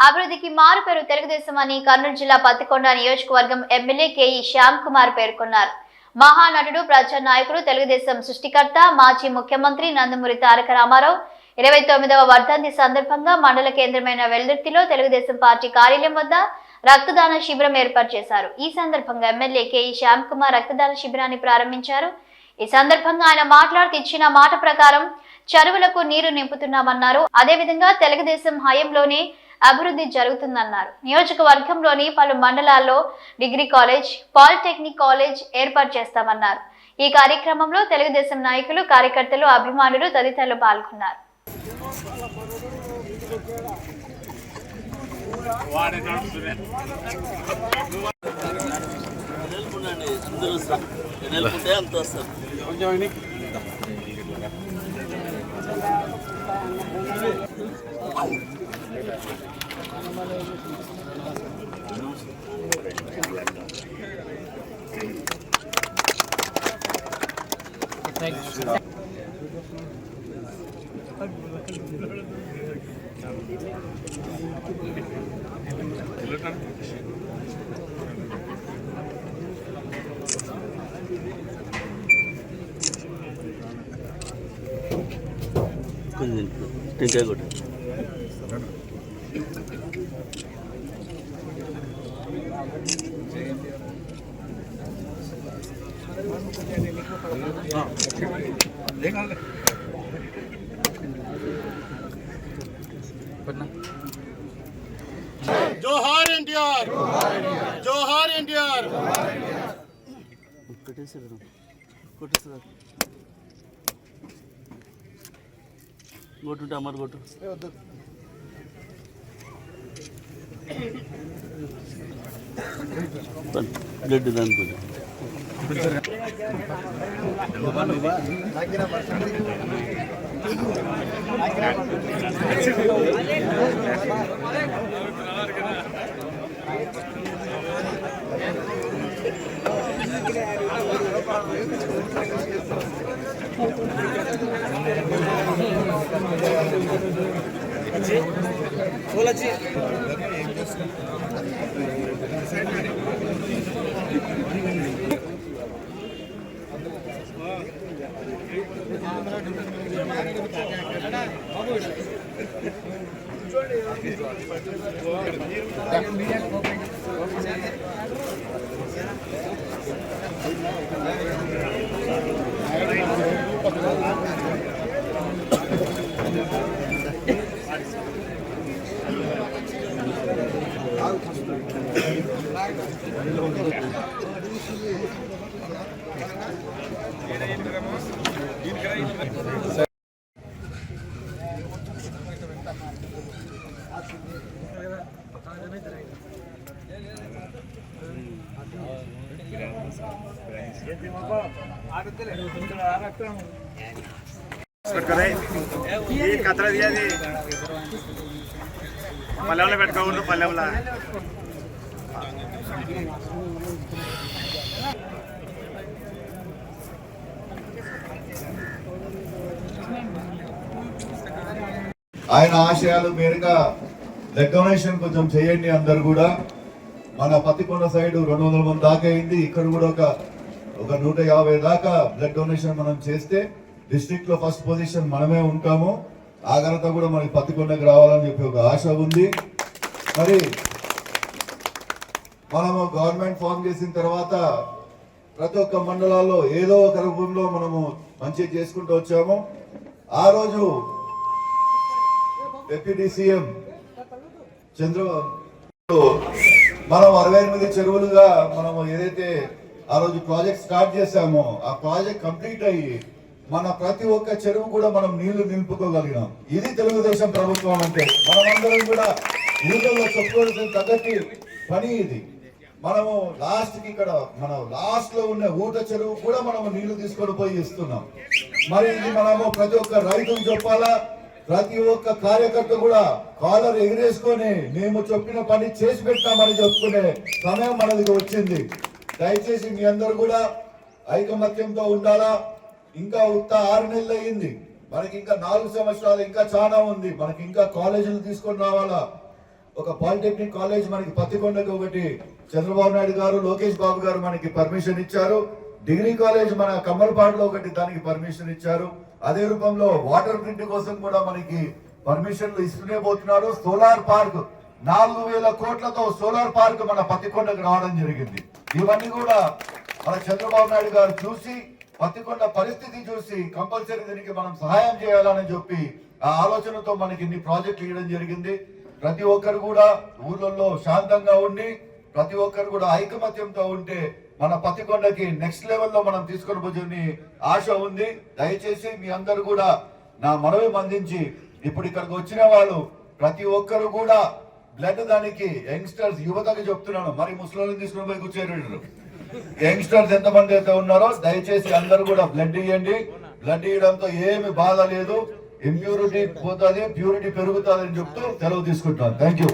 అభివృద్ధికి మారుపేరు తెలుగుదేశం అని కర్నూలు జిల్లా పత్తికొండ నియోజకవర్గం ఎమ్మెల్యే కేఈ శ్యామ్ కుమార్ పేర్కొన్నారు. మహానటుడు, ప్రజా నాయకుడు, తెలుగుదేశం సృష్టికర్త, మాజీ ముఖ్యమంత్రి నందమూరి తారక రామారావు 29వ వర్ధంతి సందర్భంగా మండల కేంద్రమైన వెల్దుర్తిలో తెలుగుదేశం పార్టీ కార్యాలయం వద్ద రక్తదాన శిబిరం ఏర్పాటు చేశారు. ఈ సందర్భంగా ఎమ్మెల్యే కేఈ శ్యామ్ కుమార్ రక్తదాన శిబిరాన్ని ప్రారంభించారు. ఈ సందర్భంగా ఆయన మాట్లాడుతూ ఇచ్చిన మాట ప్రకారం చెరువులకు నీరు నింపుతున్నామన్నారు. అదేవిధంగా తెలుగుదేశం హయాంలోనే అభివృద్ధి జరుగుతుందన్నారు. నియోజకవర్గంలోని పలు మండలాల్లో డిగ్రీ కాలేజ్, పాలిటెక్నిక్ కాలేజ్ ఏర్పాటు చేస్తామన్నారు. ఈ కార్యక్రమంలో తెలుగుదేశం నాయకులు, కార్యకర్తలు, అభిమానులు తదితరులు పాల్గొన్నారు. టెంకాయ కొట్టు. జోహార్ ఎన్టీఆర్, జోహార్ ఎన్టీఆర్. కొట్టేసారు కొట్టేసారు కొట్టుంటే అమ్మారు కొట్టు. బ్లడ్ దానికి కథ తీయది పల్లెంలో పెట్టుకోకూడదు. పల్లెంలో ఆయన ఆశయాలు మేరగా బ్లడ్ డొనేషన్ కొంచెం చేయండి. అందరు కూడా మన పత్తికొండ సైడ్ 200 మంది దాకా అయింది. ఇక్కడ కూడా ఒక 150 దాకా బ్లడ్ డొనేషన్ మనం చేస్తే డిస్ట్రిక్ట్ లో ఫస్ట్ పొజిషన్ మనమే ఉంటాము. ఆ ఘనత కూడా మనకి పత్తికొండకి రావాలని చెప్పి ఒక ఆశ ఉంది. మరి మనము గవర్నమెంట్ ఫామ్ చేసిన తర్వాత ప్రతి ఒక్క మండలాల్లో ఏదో ఒక రూపంలో మనము మంచి చేసుకుంటూ వచ్చాము. ఆ రోజు డిప్యూటీ సీఎం చంద్రబాబు మనం 68 చెరువులుగా మనం ఏదైతే ఆ రోజు ప్రాజెక్ట్ స్టార్ట్ చేశామో ఆ ప్రాజెక్ట్ కంప్లీట్ అయ్యి మన ప్రతి ఒక్క చెరువు కూడా మనం నీళ్లు నింపుకోగలిగినాం. ఇది తెలుగుదేశం ప్రభుత్వం అంటే. మనమందరం కూడా ఊళ్ళలో చెప్పుకోవాల్సిన తగ్గట్టి పని ఇది. మనము లాస్ట్ కి ఇక్కడ మన లాస్ట్ లో ఉన్న ఊట చెరువు కూడా మనము నీళ్లు తీసుకొని పోయి ఇస్తున్నాం. మరి ఇది మనము ప్రతి ఒక్క రైతుకు చెప్పాలా, ప్రతి ఒక్క కార్యకర్త కూడా కాలర్ ఎగిరేసుకొని మేము చెప్పిన పని చేసి పెట్టామని చెప్పుకునే సమయం మనకి వచ్చింది. దయచేసి మీ అందరూ కూడా ఐకమత్యంతో ఉండాలా. ఇంకా ఉత్త 6 నెలలు అయ్యింది, మనకి ఇంకా 4 సంవత్సరాలు ఇంకా చాలా ఉంది. మనకి ఇంకా కాలేజీలు తీసుకొని రావాలా. ఒక పాలిటెక్నిక్ కాలేజ్ మనకి పత్తికొండకి ఒకటి చంద్రబాబు నాయుడు గారు లోకేష్ బాబు గారు మనకి పర్మిషన్ ఇచ్చారు. డిగ్రీ కాలేజ్ మన కమ్మలపాడులో ఒకటి దానికి పర్మిషన్ ఇచ్చారు. అదే రూపంలో వాటర్ ప్రింట్ కోసం కూడా మనకి పర్మిషన్లు ఇస్తూనే పోతున్నారు. సోలార్ పార్క్ 4,000 కోట్లతో సోలార్ పార్క్ మన పత్తికొండకు రావడం జరిగింది. ఇవన్నీ కూడా మన చంద్రబాబు నాయుడు గారు చూసి పత్తికొండ పరిస్థితి చూసి కంపల్సరీ దీనికి మనం సహాయం చేయాలని చెప్పి ఆ ఆలోచనతో మనకి ఇన్ని ప్రాజెక్టులు ఇవ్వడం జరిగింది. ప్రతి ఒక్కరు కూడా ఊర్లలో శాంతంగా ఉండి ప్రతి ఒక్కరు కూడా ఐకమత్యంతో ఉంటే మన పత్తికొండకి నెక్స్ట్ లెవెల్లో మనం తీసుకొని పోయే ఆశ ఉంది. దయచేసి మీ అందరు కూడా నా మనవి మందించి ఇప్పుడు ఇక్కడికి వచ్చిన వాళ్ళు ప్రతి ఒక్కరు కూడా బ్లడ్ దానికి యంగ్స్టర్స్ యువతకు చెప్తున్నాను, మరి ముసలిని తీసుకుని పోయి కూర్చోరు. యంగ్స్టర్స్ ఎంతమంది అయితే ఉన్నారో దయచేసి అందరూ కూడా బ్లడ్ ఇవ్వండి. బ్లడ్ ఇవ్వడంతో ఏమి బాధ లేదు, ఇంప్యూరిటీ పోతుంది, ప్యూరిటీ పెరుగుతుంది అని చెప్తూ సెలవు తీసుకుంటున్నాను. Thank you.